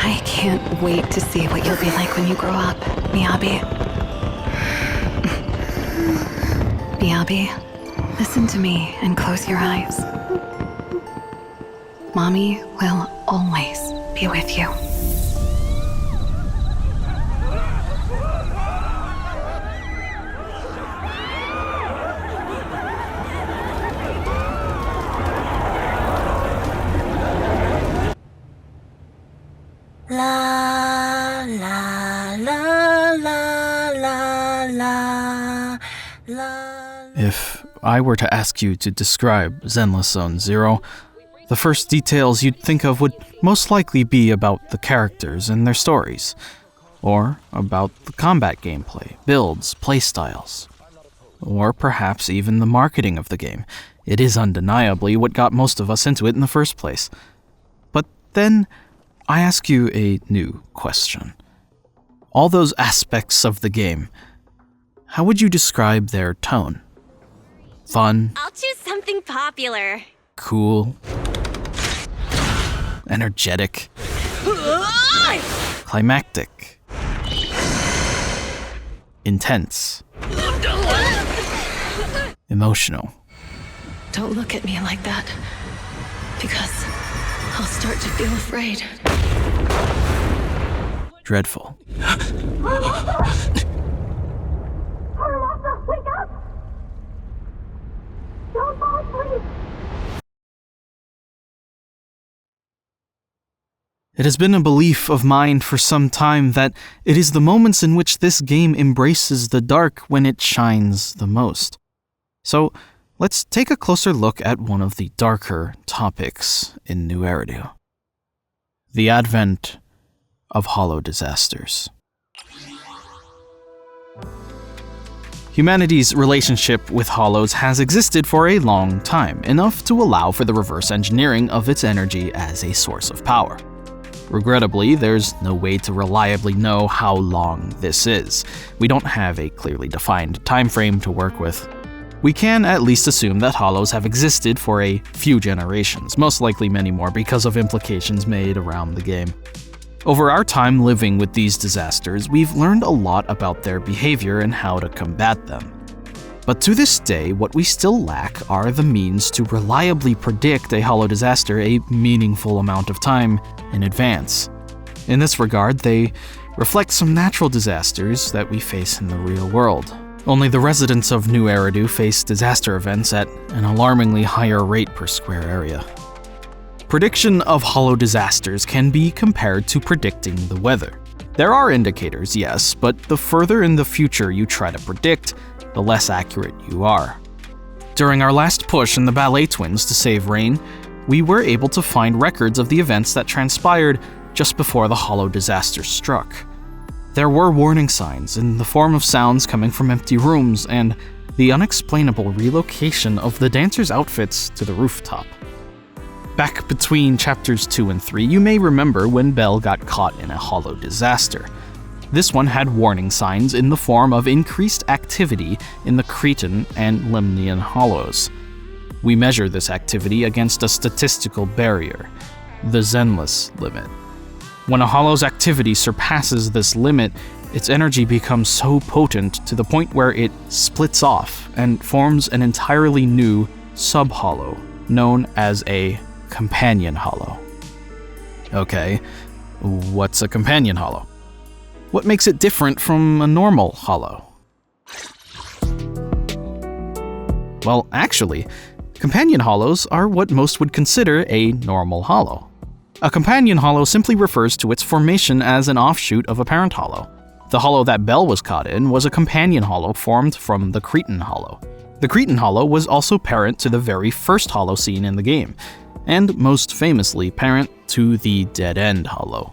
I can't wait to see what you'll be like when you grow up, Miyabi. Miyabi, listen to me and close your eyes. Mommy will always be with you. La la la la la la la. If I were to ask you to describe Zenless Zone Zero, the first details you'd think of would most likely be about the characters and their stories, or about the combat gameplay, builds, playstyles, or perhaps even the marketing of the game. It is undeniably what got most of us into it in the first place. But then, I ask you a new question. All those aspects of the game, how would you describe their tone? Fun? I'll choose something popular. Cool? Energetic? Climactic? Intense? Emotional? Don't look at me like that, because I'll start to feel afraid. Dreadful? Wake up! Don't fall asleep! It has been a belief of mine for some time that it is the moments in which this game embraces the dark when it shines the most. So, let's take a closer look at one of the darker topics in New Eridu. The advent of hollow disasters. Humanity's relationship with hollows has existed for a long time, enough to allow for the reverse engineering of its energy as a source of power. Regrettably, there's no way to reliably know how long this is. We don't have a clearly defined time frame to work with. We can at least assume that hollows have existed for a few generations, most likely many more because of implications made around the game. Over our time living with these disasters, we've learned a lot about their behavior and how to combat them. But to this day, what we still lack are the means to reliably predict a hollow disaster a meaningful amount of time in advance. In this regard, they reflect some natural disasters that we face in the real world. Only the residents of New Eridu face disaster events at an alarmingly higher rate per square area. Prediction of hollow disasters can be compared to predicting the weather. There are indicators, yes, but the further in the future you try to predict, the less accurate you are. During our last push in the Ballet Twins to save rain, we were able to find records of the events that transpired just before the hollow disaster struck. There were warning signs in the form of sounds coming from empty rooms and the unexplainable relocation of the dancers' outfits to the rooftop. Back between chapters 2 and 3, you may remember when Belle got caught in a hollow disaster. This one had warning signs in the form of increased activity in the Cretan and Lemnian hollows. We measure this activity against a statistical barrier, the Zenless limit. When a hollow's activity surpasses this limit, its energy becomes so potent to the point where it splits off and forms an entirely new sub-hollow, known as a companion hollow. Okay, what's a companion hollow? What makes it different from a normal hollow? Well, actually, companion hollows are what most would consider a normal hollow. A companion hollow simply refers to its formation as an offshoot of a parent hollow. The hollow that Belle was caught in was a companion hollow formed from the Cretan hollow. The Cretan hollow was also parent to the very first hollow seen in the game, and most famously parent to the Dead End hollow.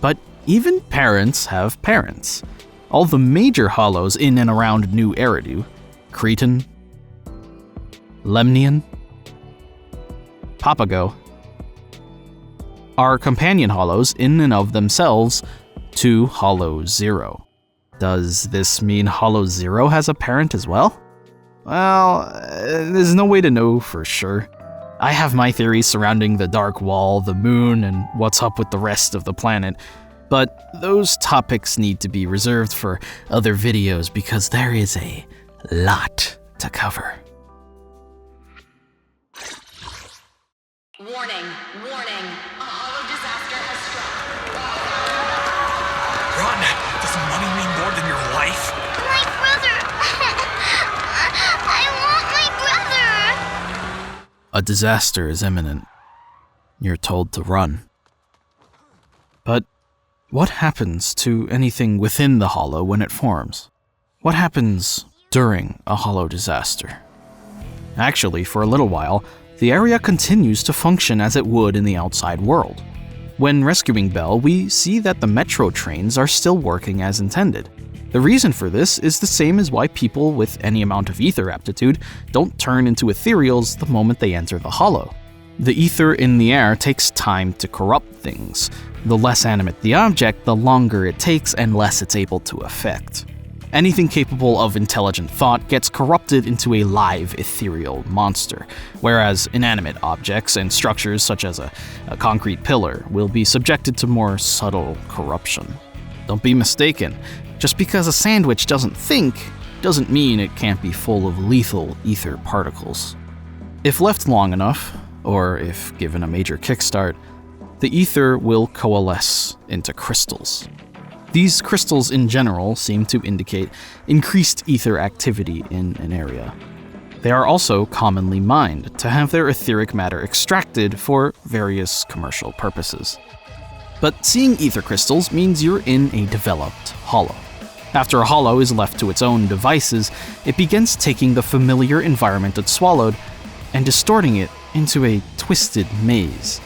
But even parents have parents. All the major hollows in and around New Eridu, Cretan, Lemnian, Papago, are companion hollows in and of themselves to Hollow Zero. Does this mean Hollow Zero has a parent as well? Well, there's no way to know for sure. I have my theories surrounding the dark wall, the moon, and what's up with the rest of the planet, but those topics need to be reserved for other videos because there is a lot to cover. Warning, warning, a hollow disaster has struck. Run! Does money mean more than your life? My brother! I want my brother! A disaster is imminent. You're told to run. But what happens to anything within the hollow when it forms? What happens during a hollow disaster? Actually, for a little while, the area continues to function as it would in the outside world. When rescuing Belle, we see that the metro trains are still working as intended. The reason for this is the same as why people with any amount of ether aptitude don't turn into ethereals the moment they enter the hollow. The ether in the air takes time to corrupt things. The less animate the object, the longer it takes and less it's able to affect. Anything capable of intelligent thought gets corrupted into a live ethereal monster, whereas inanimate objects and structures such as a concrete pillar will be subjected to more subtle corruption. Don't be mistaken, just because a sandwich doesn't think, doesn't mean it can't be full of lethal ether particles. If left long enough, or if given a major kickstart, the ether will coalesce into crystals. These crystals in general seem to indicate increased ether activity in an area. They are also commonly mined to have their etheric matter extracted for various commercial purposes. But seeing ether crystals means you're in a developed hollow. After a hollow is left to its own devices, it begins taking the familiar environment it swallowed and distorting it into a twisted maze.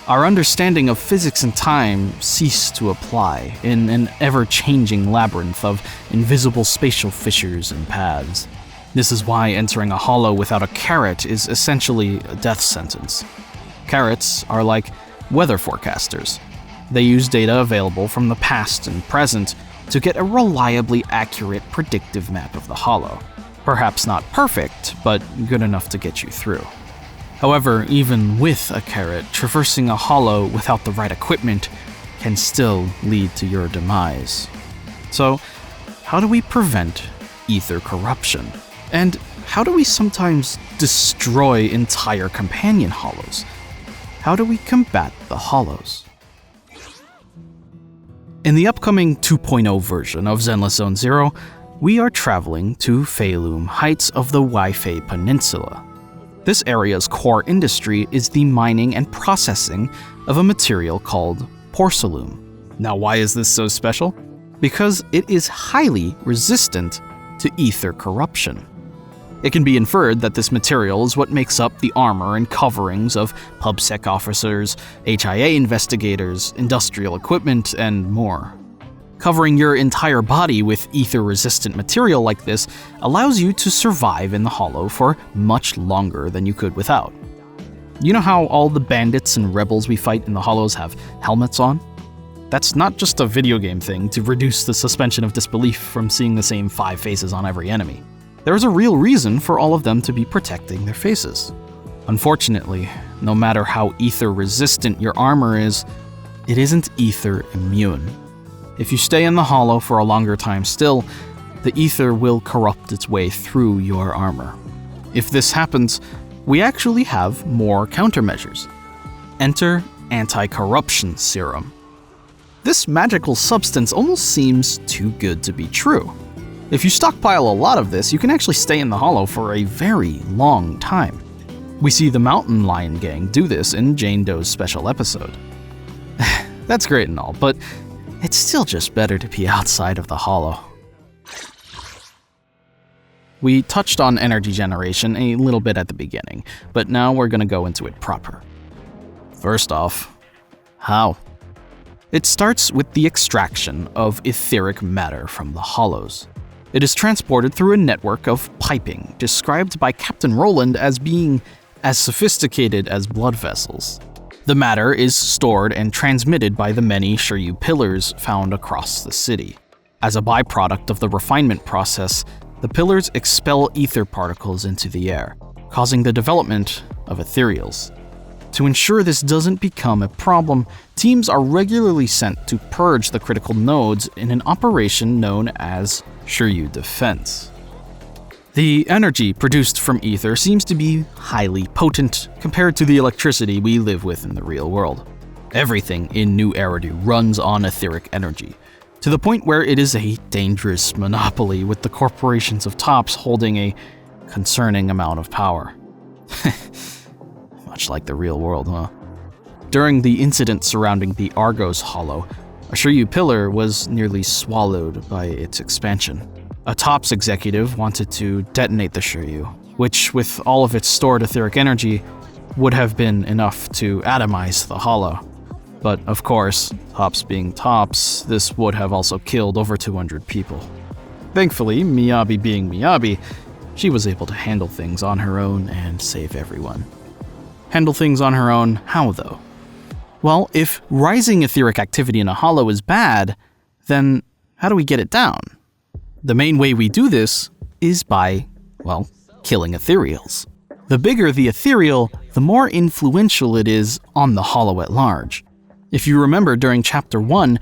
Our understanding of physics and time cease to apply in an ever-changing labyrinth of invisible spatial fissures and paths. This is why entering a hollow without a carrot is essentially a death sentence. Carrots are like weather forecasters. They use data available from the past and present to get a reliably accurate predictive map of the hollow. Perhaps not perfect, but good enough to get you through. However, even with a carrot, traversing a hollow without the right equipment can still lead to your demise. So, how do we prevent ether corruption? And how do we sometimes destroy entire companion hollows? How do we combat the hollows? In the upcoming 2.0 version of Zenless Zone Zero, we are traveling to Feilum Heights of the Waifei Peninsula. This area's core industry is the mining and processing of a material called porcelain. Now, why is this so special? Because it is highly resistant to ether corruption. It can be inferred that this material is what makes up the armor and coverings of PubSec officers, HIA investigators, industrial equipment, and more. Covering your entire body with ether-resistant material like this allows you to survive in the hollow for much longer than you could without. You know how all the bandits and rebels we fight in the hollows have helmets on? That's not just a video game thing to reduce the suspension of disbelief from seeing the same 5 faces on every enemy. There's a real reason for all of them to be protecting their faces. Unfortunately, no matter how ether-resistant your armor is, it isn't ether immune. If you stay in the hollow for a longer time still, the ether will corrupt its way through your armor. If this happens, we actually have more countermeasures. Enter anti-corruption serum. This magical substance almost seems too good to be true. If you stockpile a lot of this, you can actually stay in the hollow for a very long time. We see the Mountain Lion Gang do this in Jane Doe's special episode. That's great and all, but it's still just better to be outside of the hollow. We touched on energy generation a little bit at the beginning, but now we're going to go into it proper. First off, how? It starts with the extraction of etheric matter from the hollows. It is transported through a network of piping, described by Captain Roland as being as sophisticated as blood vessels. The matter is stored and transmitted by the many Shiryu pillars found across the city. As a byproduct of the refinement process, the pillars expel ether particles into the air, causing the development of ethereals. To ensure this doesn't become a problem, teams are regularly sent to purge the critical nodes in an operation known as Shiryu Defense. The energy produced from ether seems to be highly potent compared to the electricity we live with in the real world. Everything in New Eridu runs on etheric energy, to the point where it is a dangerous monopoly with the corporations of tops holding a concerning amount of power. Much like the real world, huh? During the incident surrounding the Argos Hollow, a Shiryu pillar was nearly swallowed by its expansion. A TOPS executive wanted to detonate the Shiryu, which, with all of its stored etheric energy, would have been enough to atomize the hollow. But of course, TOPS being TOPS, this would have also killed over 200 people. Thankfully, Miyabi being Miyabi, she was able to handle things on her own and save everyone. Handle things on her own, how though? Well, if rising etheric activity in a hollow is bad, then how do we get it down? The main way we do this is by, well, killing ethereals. The bigger the ethereal, the more influential it is on the hollow at large. If you remember during Chapter 1,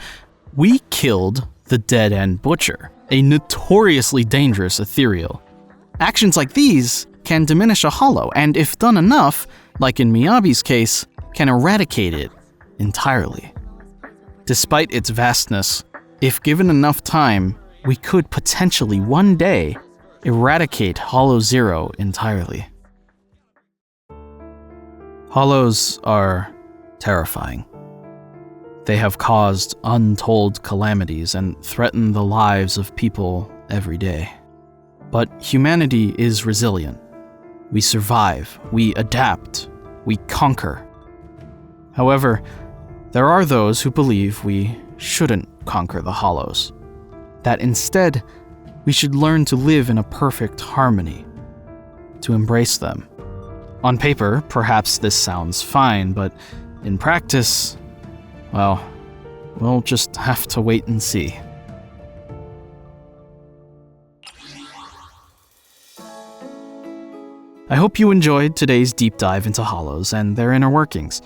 we killed the Dead End Butcher, a notoriously dangerous ethereal. Actions like these can diminish a hollow, and if done enough, like in Miyabi's case, can eradicate it entirely. Despite its vastness, if given enough time, we could potentially one day eradicate Hollow Zero entirely. Hollows are terrifying. They have caused untold calamities and threaten the lives of people every day. But humanity is resilient. We survive, we adapt, we conquer. However, there are those who believe we shouldn't conquer the Hollows, that instead, we should learn to live in a perfect harmony, to embrace them. On paper, perhaps this sounds fine, but in practice, well, we'll just have to wait and see. I hope you enjoyed today's deep dive into Hollows and their inner workings.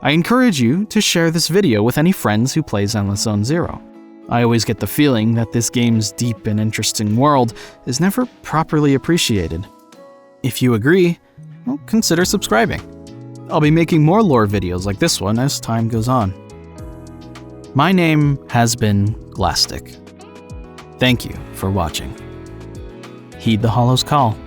I encourage you to share this video with any friends who plays Endless Zone Zero. I always get the feeling that this game's deep and interesting world is never properly appreciated. If you agree, well, consider subscribing. I'll be making more lore videos like this one as time goes on. My name has been Glastic. Thank you for watching. Heed the Hollow's call.